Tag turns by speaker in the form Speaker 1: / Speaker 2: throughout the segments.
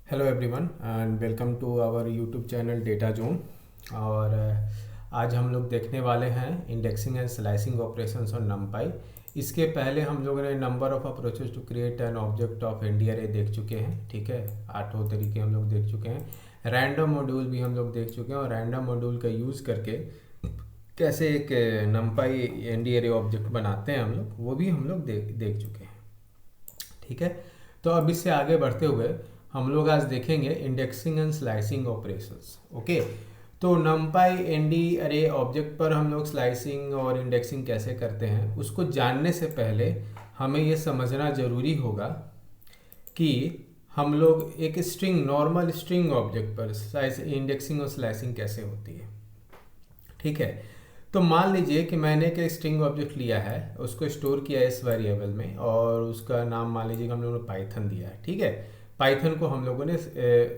Speaker 1: Hello everyone and welcome to our YouTube channel data zone. और आज हम लोग देखने वाले हैं indexing and slicing operations on NumPy. इसके पहले हम लोगों ने number of approaches to create an object of ndarray देख चुके हैं, ठीक है। 8 तरीके हम लोग देख चुके हैं। रैंडम मॉड्यूल भी हम लोग देख चुके हैं और रैंडम मॉड्यूल का यूज़ करके कैसे एक नमपाई एनडीआरए ऑब्जेक्ट बनाते हैं हम लोग, वो भी हम लोग देख चुके हैं, ठीक है। तो अब इससे आगे बढ़ते हुए हम लोग आज देखेंगे indexing and slicing operations. Okay, तो नमपाई एनडी अरे ऑब्जेक्ट पर हम लोग स्लाइसिंग और इंडेक्सिंग कैसे करते हैं उसको जानने से पहले हमें ये समझना ज़रूरी होगा कि हम लोग एक स्ट्रिंग, नॉर्मल स्ट्रिंग ऑब्जेक्ट पर इंडेक्सिंग और स्लाइसिंग कैसे होती है, ठीक है। तो मान लीजिए कि मैंने एक स्ट्रिंग ऑब्जेक्ट लिया है, उसको स्टोर किया है इस वेरिएबल में और उसका नाम मान लीजिए कि हम लोगों ने पाइथन दिया है, ठीक है। पाइथन को हम लोगों ने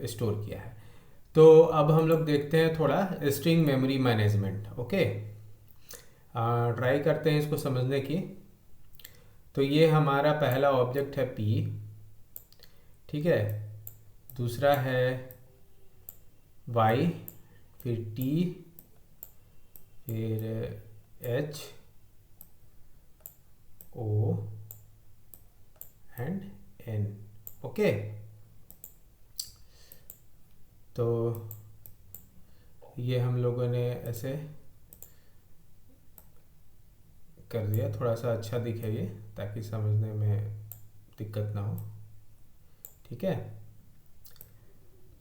Speaker 1: स्टोर किया है। तो अब हम लोग देखते हैं थोड़ा string memory management. Okay, try करते हैं इसको समझने की। तो ये हमारा पहला ऑब्जेक्ट है पी, ठीक है। दूसरा है वाई, फिर टी, फिर H, O and N. Okay, तो ये हम लोगों ने ऐसे कर दिया, थोड़ा सा अच्छा दिखे ये, ताकि समझने में दिक्कत ना हो, ठीक है।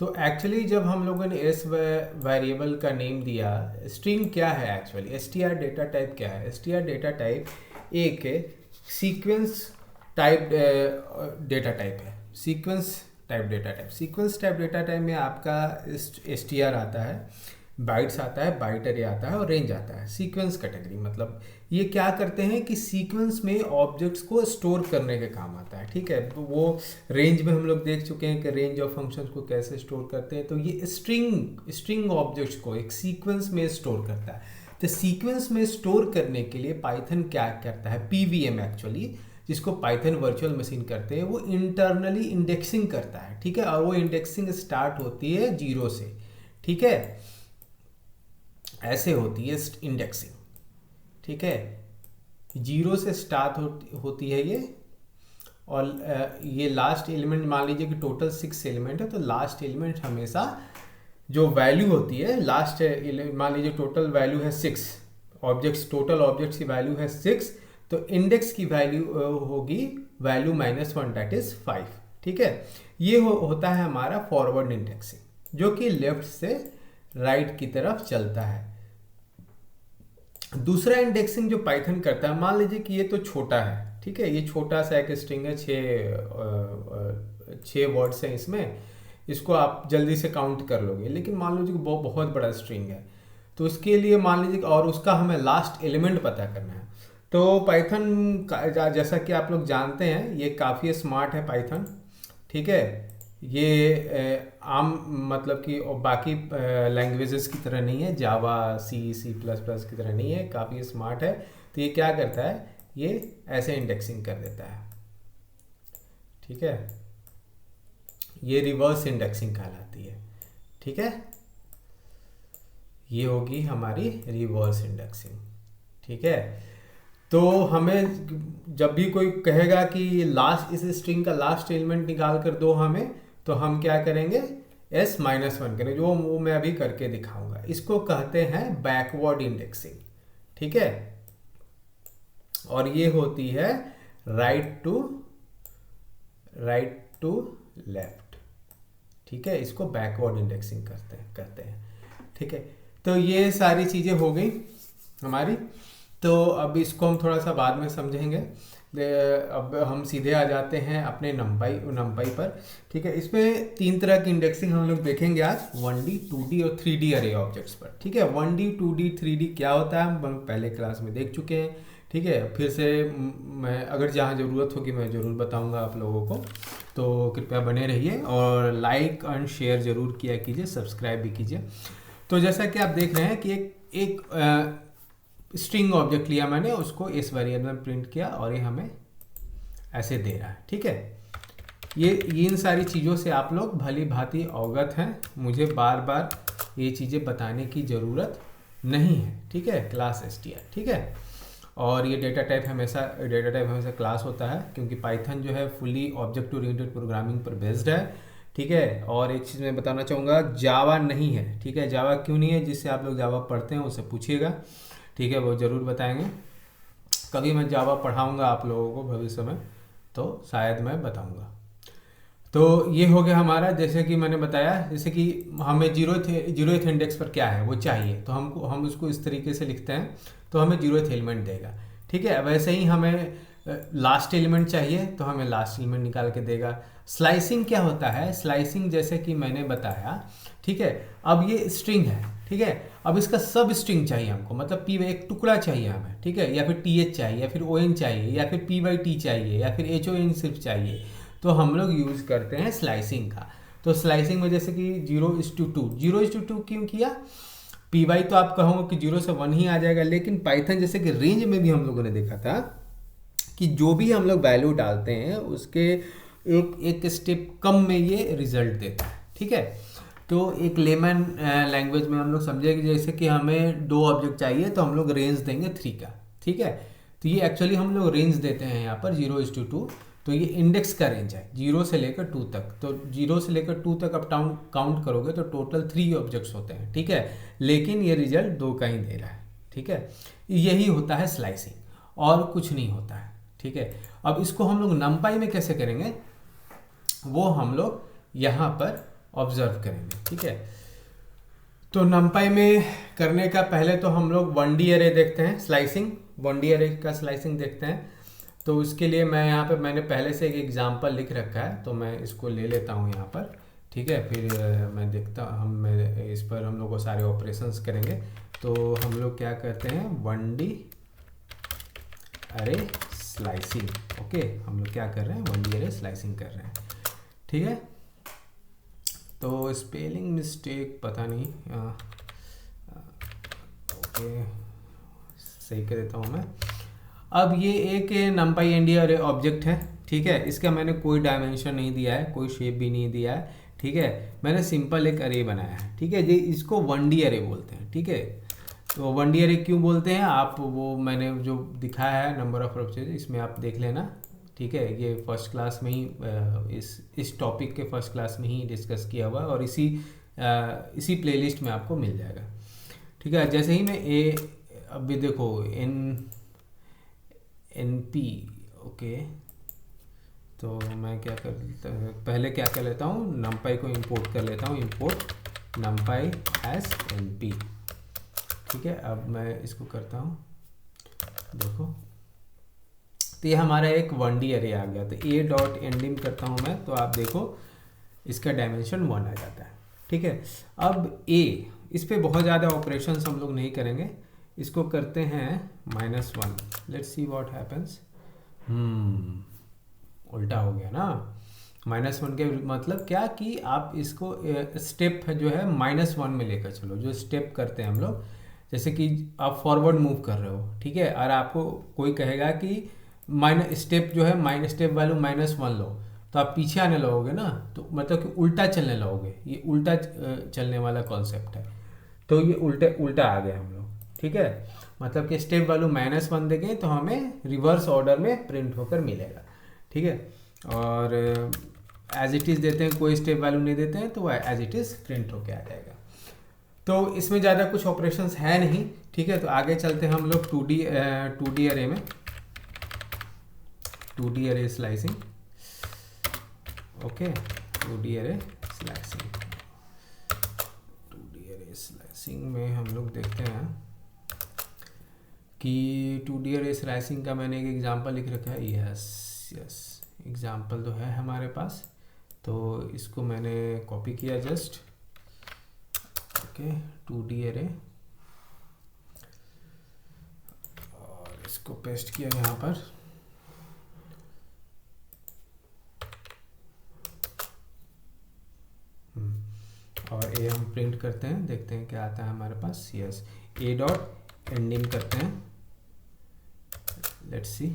Speaker 1: तो एक्चुअली जब हम लोगों ने इस वेरिएबल का नेम दिया, स्ट्रिंग क्या है एक्चुअली, एसटीआर डेटा टाइप क्या है। एसटीआर डेटा टाइप एक सीक्वेंस टाइप डेटा टाइप है। Sequence type data type, sequence type data type में आपका एसटीआर आता है, बाइट्स आता है, बाइट अरे आता है और रेंज आता है। सीक्वेंस कैटेगरी मतलब ये क्या करते हैं कि सीक्वेंस में ऑब्जेक्ट्स को स्टोर करने के काम आता है, ठीक है। वो रेंज में हम लोग देख चुके हैं कि रेंज ऑफ फंक्शंस को कैसे स्टोर करते हैं। तो ये स्ट्रिंग ऑब्जेक्ट्स को एक सीक्वेंस में स्टोर करता है। तो सीक्वेंस में स्टोर करने के लिए पाइथन क्या करता है, पीवीएम एक्चुअली, जिसको पाइथन वर्चुअल मशीन करते हैं, वो इंटरनली इंडेक्सिंग करता है, ठीक है। और वो इंडेक्सिंग स्टार्ट होती है 0 से, ठीक है। ऐसे होती है इंडेक्सिंग, ठीक है। 0 से स्टार्ट होती है ये, और ये लास्ट एलिमेंट मान लीजिए कि टोटल 6 एलिमेंट है, तो लास्ट एलिमेंट हमेशा जो वैल्यू होती है, लास्ट मान लीजिए टोटल वैल्यू है 6 ऑब्जेक्ट्स, टोटल ऑब्जेक्ट्स की वैल्यू है 6, तो इंडेक्स की वैल्यू होगी वैल्यू -1, दैट इज 5, ठीक है। ये होता है हमारा फॉरवर्ड इंडेक्सिंग, जो कि लेफ्ट से राइट की तरफ चलता है। दूसरा इंडेक्सिंग जो पाइथन करता है, मान लीजिए कि ये तो छोटा है, ठीक है, ये छोटा सा एक स्ट्रिंग है, 6 वर्ड्स हैं इसमें, इसको आप जल्दी से काउंट कर लोगे। लेकिन मान लीजिए कि बहुत बड़ा स्ट्रिंग है, तो उसके लिए मान लीजिए और उसका हमें लास्ट एलिमेंट पता करना है। तो पाइथन जैसा कि आप लोग जानते हैं, ये काफ़ी स्मार्ट है पाइथन, ठीक है। ये आम मतलब कि बाकी लैंग्वेजेस की तरह नहीं है, जावा, सी प्लस प्लस की तरह नहीं है, काफ़ी स्मार्ट है। तो ये क्या करता है, ये ऐसे इंडेक्सिंग कर देता है, ठीक है। ये रिवर्स इंडेक्सिंग कहलाती है, ठीक है। ये होगी हमारी रिवर्स इंडेक्सिंग, ठीक है। तो हमें जब भी कोई कहेगा कि लास्ट, इस स्ट्रिंग का लास्ट एलिमेंट निकाल कर दो हमें, तो हम क्या करेंगे, S-1 करेंगे, जो वो मैं अभी करके दिखाऊंगा। इसको कहते हैं बैकवर्ड इंडेक्सिंग, ठीक है। और ये होती है राइट टू लेफ्ट, ठीक है। इसको बैकवर्ड इंडेक्सिंग कहते हैं, ठीक है। तो ये सारी चीज़ें हो गई हमारी। तो अब इसको हम थोड़ा सा बाद में समझेंगे। अब हम सीधे आ जाते हैं अपने नमपाई पर, ठीक है। इसमें 3 तरह की इंडेक्सिंग हम लोग देखेंगे आज, 1D, 2D और 3D अरे ऑब्जेक्ट्स पर, ठीक है। 1D, 2D, 3D क्या होता है हम पहले क्लास में देख चुके हैं, ठीक है। फिर से मैं अगर जहाँ ज़रूरत होगी मैं ज़रूर बताऊँगा आप लोगों को, तो कृपया बने रहिए और लाइक एंड शेयर ज़रूर किया कीजिए, सब्सक्राइब भी कीजिए। तो जैसा कि आप देख रहे हैं कि एक स्ट्रिंग ऑब्जेक्ट लिया मैंने, उसको इस वेरिएबल में प्रिंट किया और ये हमें ऐसे दे रहा है, ठीक है। ये इन सारी चीज़ों से आप लोग भली भांति अवगत हैं, मुझे बार बार ये चीज़ें बताने की ज़रूरत नहीं है, ठीक है। क्लास str, ठीक है। और ये डेटा टाइप हमेशा क्लास होता है, क्योंकि पाइथन जो है फुली ऑब्जेक्ट ओरिएंटेड प्रोग्रामिंग पर बेस्ड है, ठीक है। और एक चीज़ मैं बताना चाहूँगा, जावा नहीं है, ठीक है। जावा क्यों नहीं है? जिससे आप लोग जावा पढ़ते हैं उससे पूछिएगा, ठीक है, वो ज़रूर बताएंगे। कभी मैं जावा पढ़ाऊँगा आप लोगों को भविष्य में, तो शायद मैं बताऊँगा। तो ये हो गया हमारा, जैसे कि मैंने बताया, जैसे कि हमें जीरोथ इंडेक्स पर क्या है वो चाहिए, तो हम उसको इस तरीके से लिखते हैं, तो हमें जीरोथ एलिमेंट देगा, ठीक है। वैसे ही हमें लास्ट एलिमेंट चाहिए तो हमें लास्ट एलिमेंट निकाल के देगा। स्लाइसिंग क्या होता है? स्लाइसिंग जैसे कि मैंने बताया, ठीक है। अब ये स्ट्रिंग है, ठीक है। अब इसका सब स्ट्रिंग चाहिए हमको, मतलब पी एक टुकड़ा चाहिए हमें, ठीक है, या फिर टीएच चाहिए, या फिर ओएन चाहिए, या फिर पी/टी चाहिए, या फिर एचओएन सिर्फ चाहिए, तो हम लोग यूज़ करते हैं स्लाइसिंग का। तो स्लाइसिंग में जैसे कि 0:2 क्यों किया? पी/, तो आप कहोगे कि 0 से 1 ही आ जाएगा, लेकिन पाइथन जैसे कि रेंज में भी हम लोगों ने देखा था कि जो भी हम लोग वैल्यू डालते हैं उसके एक स्टेप कम में ये रिजल्ट देता है, ठीक है। तो एक लेमन लैंग्वेज में हम लोग समझे कि जैसे कि हमें 2 ऑब्जेक्ट चाहिए तो हम लोग रेंज देंगे 3 का, ठीक है। तो ये एक्चुअली हम लोग रेंज देते हैं यहाँ पर 0:2, तो ये इंडेक्स का रेंज है 0 से लेकर 2 तक। तो 0 से लेकर 2 तक आप काउंट करोगे तो टोटल 3 ऑब्जेक्ट्स होते हैं, ठीक है, लेकिन ये रिजल्ट 2 का ही दे रहा है, ठीक है। यही होता है स्लाइसिंग और कुछ नहीं होता है, ठीक है। अब इसको हम लोग नमपाई में कैसे करेंगे वो हम लोग यहाँ पर ऑब्जर्व करेंगे, ठीक है। तो नमपाई में करने का पहले तो हम लोग 1D अरे देखते हैं, स्लाइसिंग 1D अरे का स्लाइसिंग देखते हैं। तो उसके लिए मैं यहाँ पे मैंने पहले से एक एग्जांपल लिख रखा है, तो मैं इसको ले लेता हूँ यहाँ पर, ठीक है। फिर मैं देखता इस पर हम लोग को सारे ऑपरेशंस करेंगे। तो हम लोग क्या करते हैं 1D अरे स्लाइसिंग, ओके। हम लोग क्या कर रहे हैं 1D अरे स्लाइसिंग कर रहे हैं, ठीक है। तो स्पेलिंग मिस्टेक पता नहीं, ओके सही कर देता हूँ मैं। अब ये एक numpy ND अरे ऑब्जेक्ट है, ठीक है। इसका मैंने कोई डायमेंशन नहीं दिया है, कोई शेप भी नहीं दिया है, ठीक है। मैंने सिंपल एक अरे बनाया है, ठीक है जी। इसको 1D अरे बोलते हैं, ठीक है। तो 1D अरे क्यों बोलते हैं आप, वो मैंने जो दिखाया है नंबर ऑफ ऑब्जेक्ट, इसमें आप देख लेना, ठीक है। ये फर्स्ट क्लास में ही इस टॉपिक के फर्स्ट क्लास में ही डिस्कस किया हुआ है, और इसी प्लेलिस्ट में आपको मिल जाएगा, ठीक है। जैसे ही मैं अभी देखो NP, ओके। तो मैं क्या पहले क्या कर लेता हूँ, numpy को इंपोर्ट कर लेता हूँ, इंपोर्ट numpy as NP, ठीक है। अब मैं इसको करता हूँ, देखो तो ये हमारा एक 1D अरे आ गया। तो a.ndim करता हूँ मैं, तो आप देखो इसका डायमेंशन 1 आ जाता है, ठीक है। अब इस पे बहुत ज़्यादा ऑपरेशंस हम लोग नहीं करेंगे, इसको करते हैं -1। Let's see what happens. उल्टा हो गया ना। -1 के मतलब क्या कि आप इसको स्टेप जो है -1 में लेकर चलो। जो स्टेप करते हैं हम लोग, जैसे कि आप फॉरवर्ड मूव कर रहे हो, ठीक है, और आपको कोई कहेगा कि स्टेप जो है स्टेप वैल्यू -1 लो, तो आप पीछे आने लगोगे ना, तो मतलब कि उल्टा चलने लगोगे। ये उल्टा चलने वाला कॉन्सेप्ट है। तो ये उल्टा आ गया हम लोग, ठीक है। मतलब कि स्टेप वैल्यू -1 देंगे तो हमें रिवर्स ऑर्डर में प्रिंट होकर मिलेगा, ठीक है। और एज इट इज़ देते हैं, कोई स्टेप वैल्यू नहीं देते हैं, तो वह एज इट इज़ प्रिंट होकर आ जाएगा। तो इसमें ज़्यादा कुछ ऑपरेशंस है नहीं, ठीक है। तो आगे चलते हैं हम लोग 2D अरे में, 2D अरे स्लाइसिंग, ओके। 2D अरे स्लाइसिंग में हम लोग देखते हैं कि 2D अरे स्लाइसिंग का मैंने एक एग्जांपल लिख रखा है। यस एग्जांपल तो है हमारे पास, तो इसको मैंने कॉपी किया जस्ट, ओके। 2D अरे और इसको पेस्ट किया यहाँ पर, और ये हम प्रिंट करते हैं, देखते हैं क्या आता है हमारे पास। यस a.ndim करते हैं, लेट्स सी।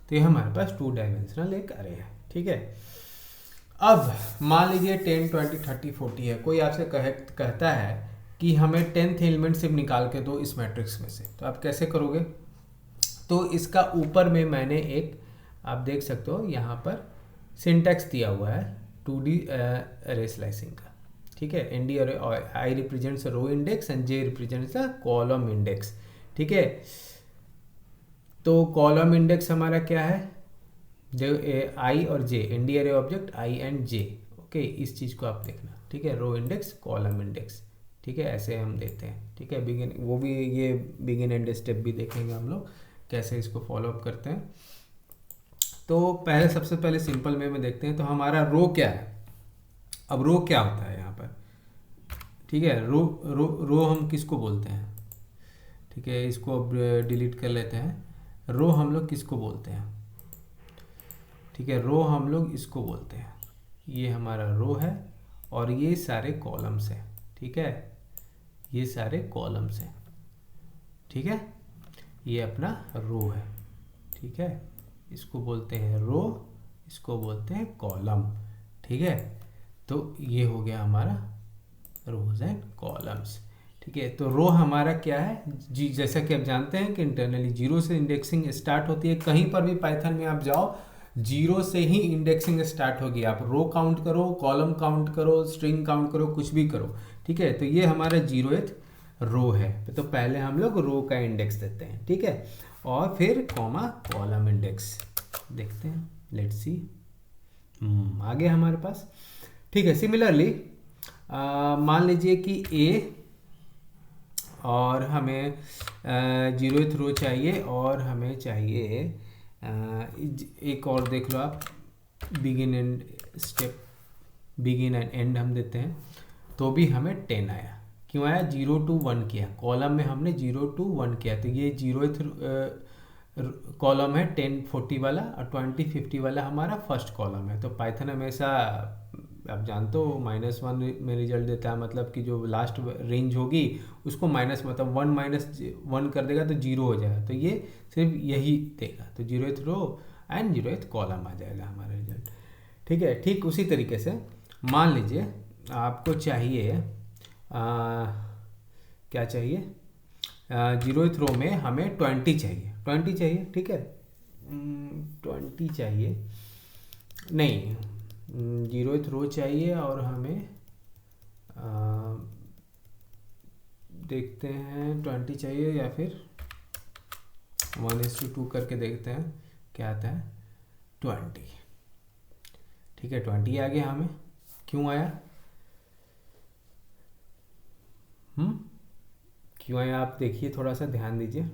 Speaker 1: तो ये हमारे पास 2 डायमेंशनल एक अरे है, ठीक है। अब मान लीजिए 10, 20, 30, 40 है, कोई आपसे कहता है कि हमें 10th एलिमेंट सिर्फ निकाल के दो इस मैट्रिक्स में से, तो आप कैसे करोगे? तो इसका ऊपर में मैंने एक, आप देख सकते हो यहाँ पर सिंटैक्स दिया हुआ है 2D अरे स्लाइसिंग का, ठीक है। ND array, I represents row index and J represents the column index, ठीक है। तो कॉलम इंडेक्स हमारा क्या है? जो I और J, ND अरे object I and J, okay, इस चीज़ को आप देखना, ठीक है। रो इंडेक्स, कॉलम इंडेक्स, ठीक है, ऐसे हम देते हैं, ठीक है। बिगिन, वो भी ये बिगिन एंड स्टेप भी देखेंगे हम लोग कैसे इसको फॉलो अप करते हैं। तो पहले, सबसे पहले सिंपल में देखते हैं। तो हमारा रो क्या है? अब रो क्या होता है यहाँ पर, ठीक है। रो हम किसको बोलते हैं? ठीक है, इसको अब डिलीट कर लेते हैं। रो हम लोग किसको बोलते हैं? ठीक है, रो हम लोग इसको बोलते हैं, ये हमारा रो है और ये सारे कॉलम्स हैं, ठीक है, ये सारे कॉलम्स हैं, ठीक है। ये अपना रो है, ठीक है, इसको बोलते हैं रो, इसको बोलते हैं कॉलम, ठीक है। तो ये हो गया हमारा रोज एंड कॉलम्स, ठीक है। तो रो हमारा क्या है जी? जैसा कि आप जानते हैं कि इंटरनली जीरो से इंडेक्सिंग स्टार्ट होती है। कहीं पर भी पाइथन में आप जाओ, जीरो से ही इंडेक्सिंग स्टार्ट होगी। आप रो काउंट करो, कॉलम काउंट करो, स्ट्रिंग काउंट करो, कुछ भी करो, ठीक है। तो ये हमारा 0th रो है। तो पहले हम लोग रो का इंडेक्स देते हैं, ठीक है, और फिर कॉमा कॉलम इंडेक्स देखते हैं। लेट्स सी, आ गया हमारे पास, ठीक है। सिमिलरली मान लीजिए कि ए, और हमें 0th रो चाहिए, और हमें चाहिए एक और देख लो आप, begin and step, begin and and हम देते हैं, तो भी हमें 10 आया। क्यों आया? 0 to 1 किया, कॉलम में हमने 0 to 1 किया, तो ये 0th कॉलम है 10, 40 वाला, और 20, 50 वाला हमारा फर्स्ट कॉलम है। तो पाइथन हमेशा, आप जानते हो, -1 में रिजल्ट देता है, मतलब कि जो लास्ट रेंज होगी उसको माइनस, मतलब 1 कर देगा तो 0 हो जाएगा। तो ये सिर्फ यही देगा, तो 0th row and 0th column आ जाएगा हमारा रिजल्ट, ठीक है। ठीक उसी तरीके से मान लीजिए आपको चाहिए क्या चाहिए? 0th रो में हमें 20 चाहिए, ठीक है। 20 चाहिए नहीं, 0th रो चाहिए, और हमें देखते हैं 20 चाहिए, या फिर 1:2 करके देखते हैं क्या आता है। 20, ठीक है, 20 आ गया हमें। क्यों आया? क्यों आया आप देखिए, थोड़ा सा ध्यान दीजिए,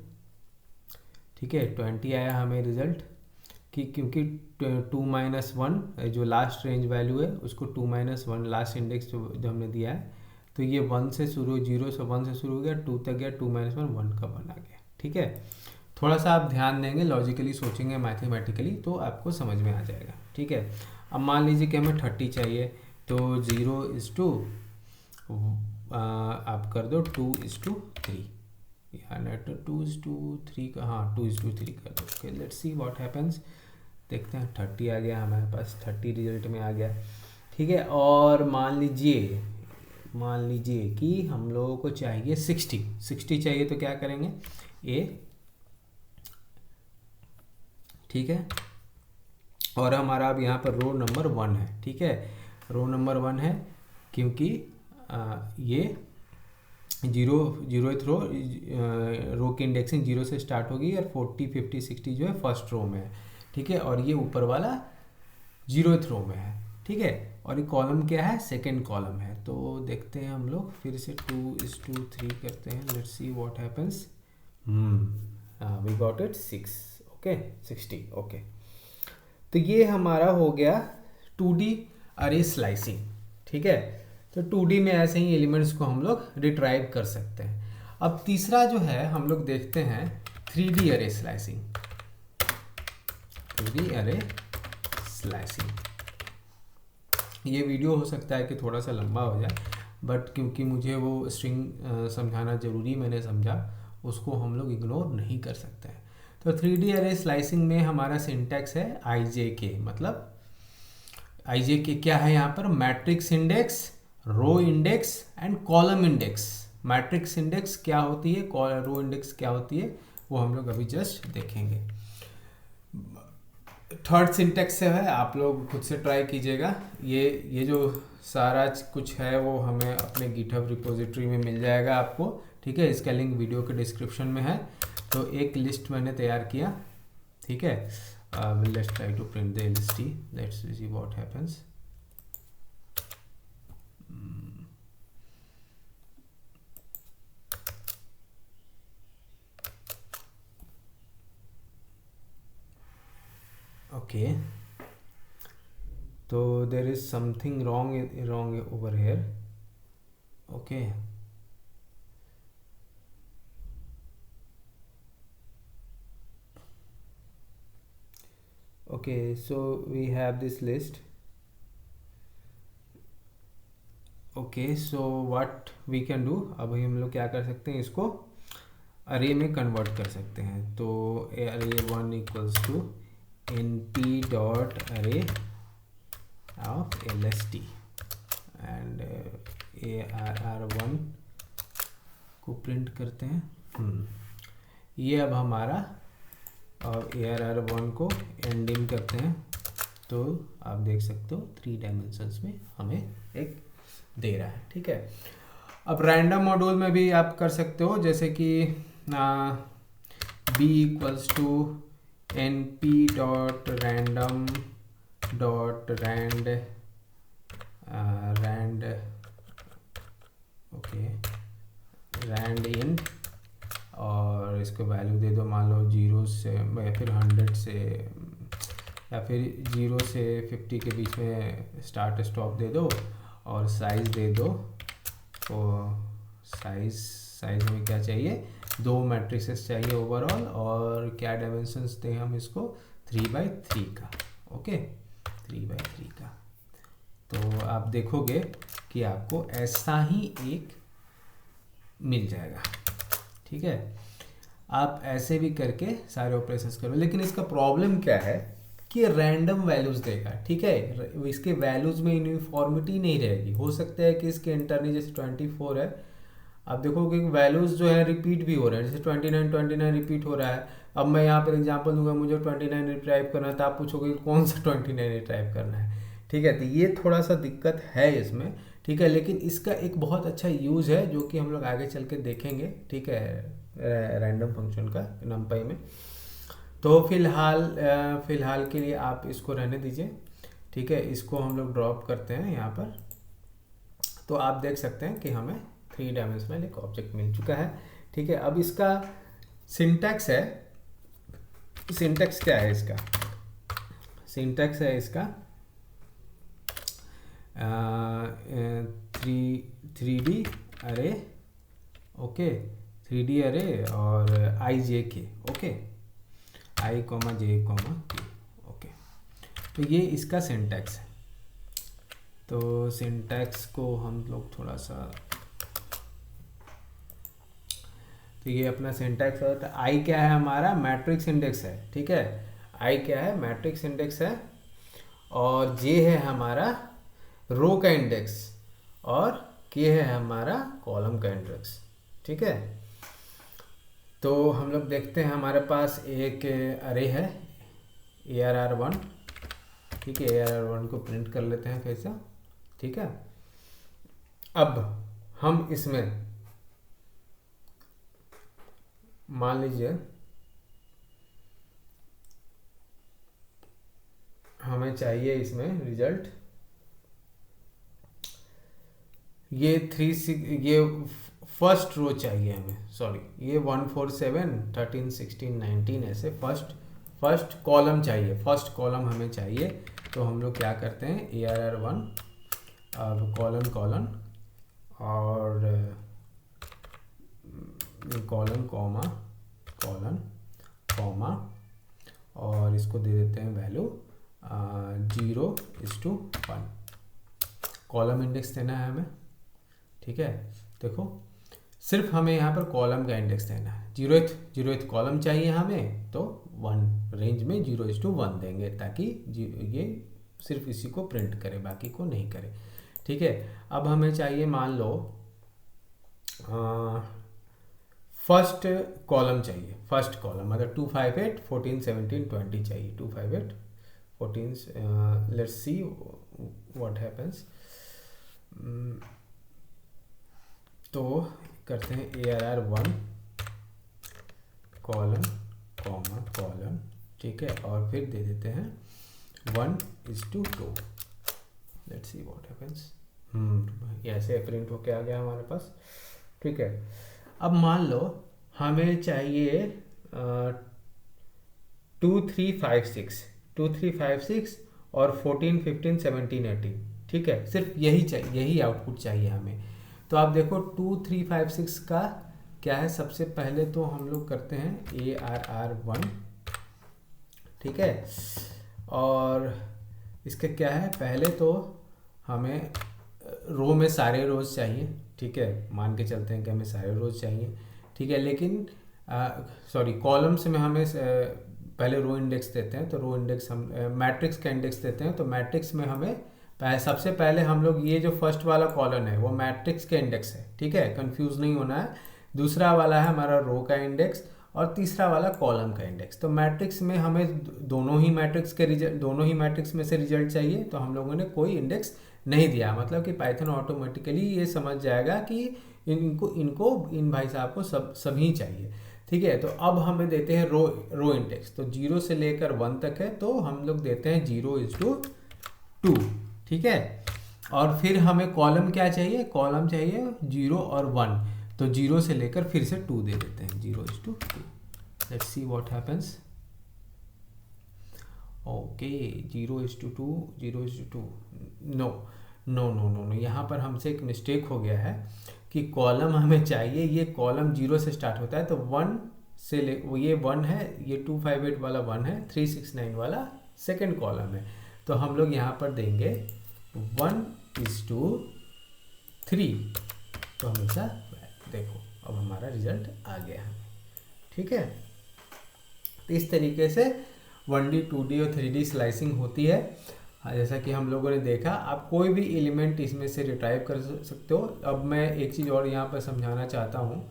Speaker 1: ठीक है। 20 आया हमें रिजल्ट, कि क्योंकि 2 - 1 जो लास्ट रेंज वैल्यू है, उसको 2 - 1 लास्ट इंडेक्स जो हमने दिया है, तो ये 1 से शुरू, 0 से 1 से शुरू हो गया, 2 तक गया, 2 - 1 1 का 1 आ गया, ठीक है। थोड़ा सा आप ध्यान देंगे, लॉजिकली सोचेंगे, मैथमेटिकली, तो आपको समझ में आ जाएगा, ठीक है। अब मान लीजिए कि हमें 30 चाहिए, तो 0:2 आप कर दो 2:3, या नेट 2:3 का, हाँ 2:3 कर दो। Okay, let's see what happens, देखते हैं। 30 आ गया हमारे पास, 30 रिजल्ट में आ गया, ठीक है। और मान लीजिए कि हम लोगों को चाहिए 60 चाहिए, तो क्या करेंगे? ए, ठीक है, और हमारा अब यहाँ पर रो नंबर 1 है, ठीक है, रो नंबर 1 है, क्योंकि ये 0th रो की इंडेक्सिंग 0 से स्टार्ट होगी, और 40, 50, 60 जो है फर्स्ट रो में है, ठीक है, और ये ऊपर वाला 0th रो में है, ठीक है। और ये कॉलम क्या है? सेकेंड कॉलम है। तो देखते हैं हम लोग फिर से 2:3 करते हैं, let's see what happens. We got it 6, okay, 60, okay. तो ये हमारा हो गया 2D अरे स्लाइसिंग, ठीक है। तो 2D में ऐसे ही एलिमेंट्स को हम लोग रिट्राइव कर सकते हैं। अब तीसरा जो है हम लोग देखते हैं 3D अरे स्लाइसिंग, 3D अरे स्लाइसिंग। ये वीडियो हो सकता है कि थोड़ा सा लंबा हो जाए, बट क्योंकि मुझे वो स्ट्रिंग समझाना ज़रूरी मैंने समझा, उसको हम लोग इग्नोर नहीं कर सकते हैं। तो 3D अरे स्लाइसिंग में हमारा सिंटैक्स है IJK, मतलब आई जे के क्या है यहाँ पर, matrix index, row index and column index. Matrix index क्या होती है, रो इंडेक्स क्या होती है, वो हम लोग अभी जस्ट देखेंगे। थर्ड सिंटेक्स से है, आप लोग खुद से ट्राई कीजिएगा। ये जो सारा कुछ है वो हमें अपने गिटहब रिपोजिटरी में मिल जाएगा आपको, ठीक है। इसका लिंक वीडियो के डिस्क्रिप्शन में है। तो एक लिस्ट मैंने तैयार किया, ठीक है। Let's try to print the LST, let's see what happens. Okay, तो there is something wrong over here. Okay, okay, so we have this list. Okay, so what we can do, अब हम लोग क्या कर सकते हैं, इसको अरे में कन्वर्ट कर सकते हैं। तो अरे 1 इक्वल्स टू np डॉट अरे ऑफ lst एंड arr1 को प्रिंट करते हैं। ये अब हमारा, और arr1 को एंडिंग करते हैं। तो आप देख सकते हो 3 डायमेंशंस में हमें एक दे रहा है, ठीक है। अब रैंडम मॉड्यूल में भी आप कर सकते हो, जैसे कि b equals to np dot random dot rand okay randn, और इसको वैल्यू दे दो, मान लो 0 से या फिर 100 से, या फिर 0 से 50 के बीच में स्टार्ट स्टॉप दे दो, और साइज़ दे दो। तो साइज़ में क्या चाहिए, 2 मैट्रिसेस चाहिए ओवरऑल, और क्या डायमेंशंस दें हम इसको, 3x3 का। ओके, 3x3 का। तो आप देखोगे कि आपको ऐसा ही एक मिल जाएगा, ठीक है। आप ऐसे भी करके सारे ऑपरेशंस करो, लेकिन इसका प्रॉब्लम क्या है कि रैंडम वैल्यूज देगा, ठीक है। इसके वैल्यूज में यूनिफॉर्मिटी नहीं रहेगी। हो सकता है कि इसके इंटरनल जैसे 24 है, आप देखोगे कि वैल्यूज जो है रिपीट भी हो रहे हैं, जैसे 29 रिपीट हो रहा है। अब मैं यहाँ पर एग्जांपल दूंगा, मुझे 29 रिट्राइव करना है, तो आप पूछोगे कौन सा 29 रिट्राइव करना है, ठीक है। तो ये थोड़ा सा दिक्कत है इसमें, ठीक है। लेकिन इसका एक बहुत अच्छा यूज़ है जो कि हम लोग आगे चल के देखेंगे, ठीक है, रैंडम फंक्शन का नमपाई में। तो फिलहाल के लिए आप इसको रहने दीजिए, ठीक है। इसको हम लोग ड्रॉप करते हैं यहाँ पर। तो आप देख सकते हैं कि हमें 3 डायमेंशनल एक ऑब्जेक्ट मिल चुका है, ठीक है। अब इसका सिंटैक्स है, सिंटैक्स क्या है इसका, सिंटैक्स है इसका 3D अरे, ओके, 3D अरे और IJK, okay, I, J, K, okay. तो ये इसका सिंटैक्स है। तो सिंटैक्स को हम लोग थोड़ा सा, तो ये अपना सिंटैक्स है। तो I क्या है हमारा, मैट्रिक्स इंडेक्स है, ठीक है। I क्या है, मैट्रिक्स इंडेक्स है, और J है हमारा रो का इंडेक्स, और K है हमारा कॉलम का इंडेक्स, ठीक है। तो हम लोग देखते हैं, हमारे पास एक अरे है arr1, ठीक है। arr1 को प्रिंट कर लेते हैं फिर से, ठीक है। अब हम इसमें मान लीजिए हमें चाहिए इसमें रिजल्ट, ये 1st रो चाहिए हमें, सॉरी, ये 1 4 7 13 16 19 ऐसे फर्स्ट कॉलम चाहिए, फर्स्ट कॉलम हमें चाहिए। तो हम लोग क्या करते हैं, arr1 अब कॉलन और कॉलन कॉमा और इसको दे देते हैं वैल्यू 0:1, कॉलम इंडेक्स देना है हमें, ठीक है। देखो सिर्फ हमें यहाँ पर कॉलम का इंडेक्स देना है, 0th कॉलम चाहिए हमें, तो 1 रेंज में 0:1 देंगे, ताकि ये सिर्फ इसी को प्रिंट करे, बाकी को नहीं करे। ठीक है, अब हमें चाहिए मान लो फर्स्ट कॉलम चाहिए, फर्स्ट कॉलम मतलब 258 14 17 20 चाहिए, 258 14। Let's see what happens. तो करते हैं ARR1 कॉलम कॉमा कॉलम, ठीक है, और फिर दे देते हैं 1:2। Let's see what happens. ऐसे प्रिंट होके आ गया हमारे पास। ठीक है, अब मान लो हमें चाहिए 2356 और 14 15 17 18। ठीक है, सिर्फ यही चाहिए, यही आउटपुट चाहिए हमें। तो आप देखो 2356 का क्या है, सबसे पहले तो हम लोग करते हैं ARR1। ठीक है, और इसका क्या है, पहले तो हमें रो में सारे रोज चाहिए। ठीक है, मान के चलते हैं कि हमें सारे रोज चाहिए। ठीक है, लेकिन सॉरी कॉलम्स में हमें पहले रो इंडेक्स देते हैं, तो रो इंडेक्स हम मैट्रिक्स का इंडेक्स देते हैं। तो मैट्रिक्स में हमें सबसे पहले हम लोग ये जो फर्स्ट वाला कॉलम है वो मैट्रिक्स का इंडेक्स है। ठीक है, कंफ्यूज नहीं होना है। दूसरा वाला है हमारा रो का इंडेक्स और तीसरा वाला कॉलम का इंडेक्स। तो मैट्रिक्स में हमें दोनों ही मैट्रिक्स के रिजल्ट, दोनों ही मैट्रिक्स में से रिजल्ट चाहिए, तो हम लोगों ने कोई इंडेक्स नहीं दिया। मतलब कि पाइथन ऑटोमेटिकली ये समझ जाएगा कि इन भाई साहब को सभी चाहिए। ठीक है, तो अब हमें देते हैं रो इंडेक्स। तो 0 से लेकर 1 तक है, तो हम लोग देते हैं 0:2। ठीक है, और फिर हमें कॉलम क्या चाहिए, कॉलम चाहिए 0 और 1। तो 0 से लेकर फिर से 2 दे देते हैं, 0:2। Let's see what happens. Okay, 0:2 0:2। No no no no no, यहाँ पर हमसे एक मिस्टेक हो गया है कि कॉलम हमें चाहिए, ये कॉलम 0 से स्टार्ट होता है, तो 1 से ये 1 है, ये 258 वाला 1 है, 369 वाला सेकंड कॉलम है। तो हम लोग यहाँ पर देंगे 1:3। तो हमेशा देखो अब हमारा रिजल्ट आ गया है। ठीक है, तो इस तरीके से 1D 2D और 3D स्लाइसिंग होती है। जैसा कि हम लोगों ने देखा, आप कोई भी एलिमेंट इसमें से रिट्राइव कर सकते हो। अब मैं एक चीज़ और यहाँ पर समझाना चाहता हूँ,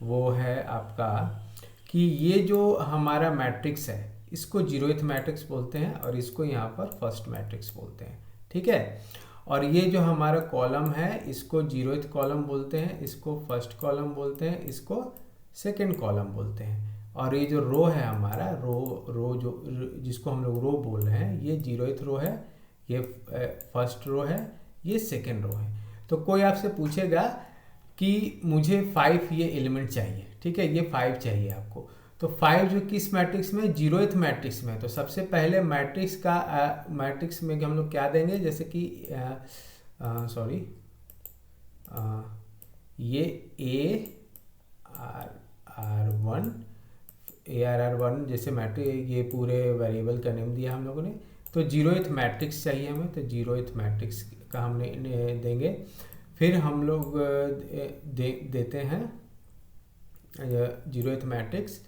Speaker 1: वो है आपका कि ये जो हमारा मैट्रिक्स है इसको 0th मैट्रिक्स बोलते हैं और इसको यहाँ पर फर्स्ट मैट्रिक्स बोलते हैं। ठीक है, और ये जो हमारा कॉलम है इसको 0th कॉलम बोलते हैं, इसको फर्स्ट कॉलम बोलते हैं, इसको सेकेंड कॉलम बोलते हैं। और ये जो रो है हमारा, रो जो जिसको हम लोग रो बोल रहे हैं, ये 0th रो है, ये फर्स्ट रो है, ये सेकेंड रो है। तो कोई आपसे पूछेगा कि मुझे 5 ये एलिमेंट चाहिए। ठीक है, ये 5 चाहिए आपको। तो 5 जो किस मैट्रिक्स में, 0th मैट्रिक्स में। तो सबसे पहले मैट्रिक्स में हम लोग क्या देंगे, जैसे कि सॉरी ये ARR1 जैसे मैट्रिक्स, ये पूरे वेरिएबल का नेम दिया हम लोगों ने। तो 0th मैट्रिक्स चाहिए हमें, तो 0th मैट्रिक्स का हमने देंगे। फिर हम लोग देते हैं 0th मैट्रिक्स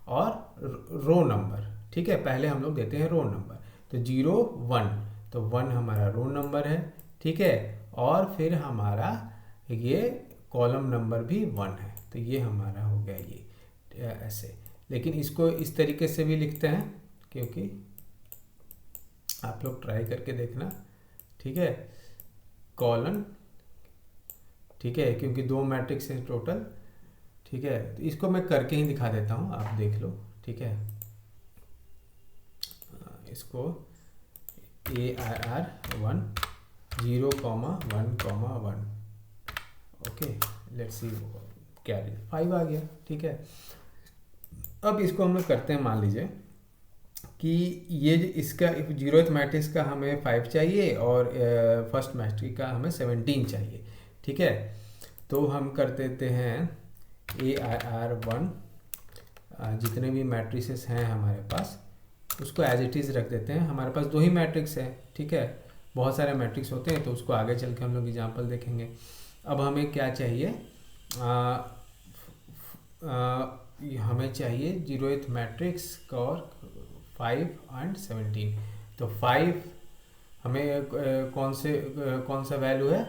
Speaker 1: और रो नंबर। ठीक है, पहले हम लोग देते हैं रो नंबर। तो 0 1, तो 1 हमारा रो नंबर है। ठीक है, और फिर हमारा ये कॉलम नंबर भी 1 है। तो ये हमारा हो गया ये ऐसे। लेकिन इसको इस तरीके से भी लिखते हैं, क्योंकि आप लोग ट्राई करके देखना। ठीक है, कॉलन, ठीक है, क्योंकि 2 मैट्रिक्स हैं टोटल। ठीक है, तो इसको मैं करके ही दिखा देता हूँ, आप देख लो। ठीक है, इसको ARR1 0,1,1। ओके, लेट्स सी क्या 5 आ गया। ठीक है, अब इसको हम लोग करते हैं, मान लीजिए कि ये इसका 0th मैट्रिक्स का हमें 5 चाहिए और फर्स्ट मैट्रिक्स का हमें 17 चाहिए। ठीक है, तो हम कर देते हैं ARR1 जितने भी मैट्रिसेस हैं हमारे पास उसको एज इट इज़ रख देते हैं। हमारे पास 2 ही मैट्रिक्स है। ठीक है, बहुत सारे मैट्रिक्स होते हैं, तो उसको आगे चल के हम लोग एग्जाम्पल देखेंगे। अब हमें क्या चाहिए, हमें चाहिए 0th मैट्रिक्स और 5 और 17। तो 5 हमें कौन सा वैल्यू है,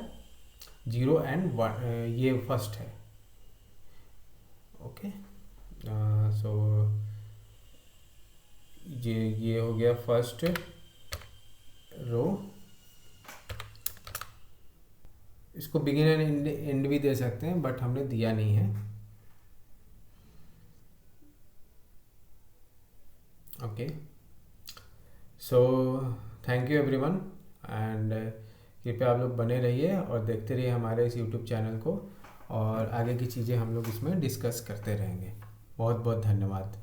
Speaker 1: 0 एंड 1, ये फर्स्ट है। ओके, सो ये हो गया फर्स्ट रो। इसको बिगिन एंड एंड भी दे सकते हैं, बट हमने दिया नहीं है। Okay, so thank you everyone, and कृपया आप लोग बने रहिए और देखते रहिए हमारे इस यूट्यूब चैनल को, और आगे की चीज़ें हम लोग इसमें डिस्कस करते रहेंगे। बहुत बहुत धन्यवाद।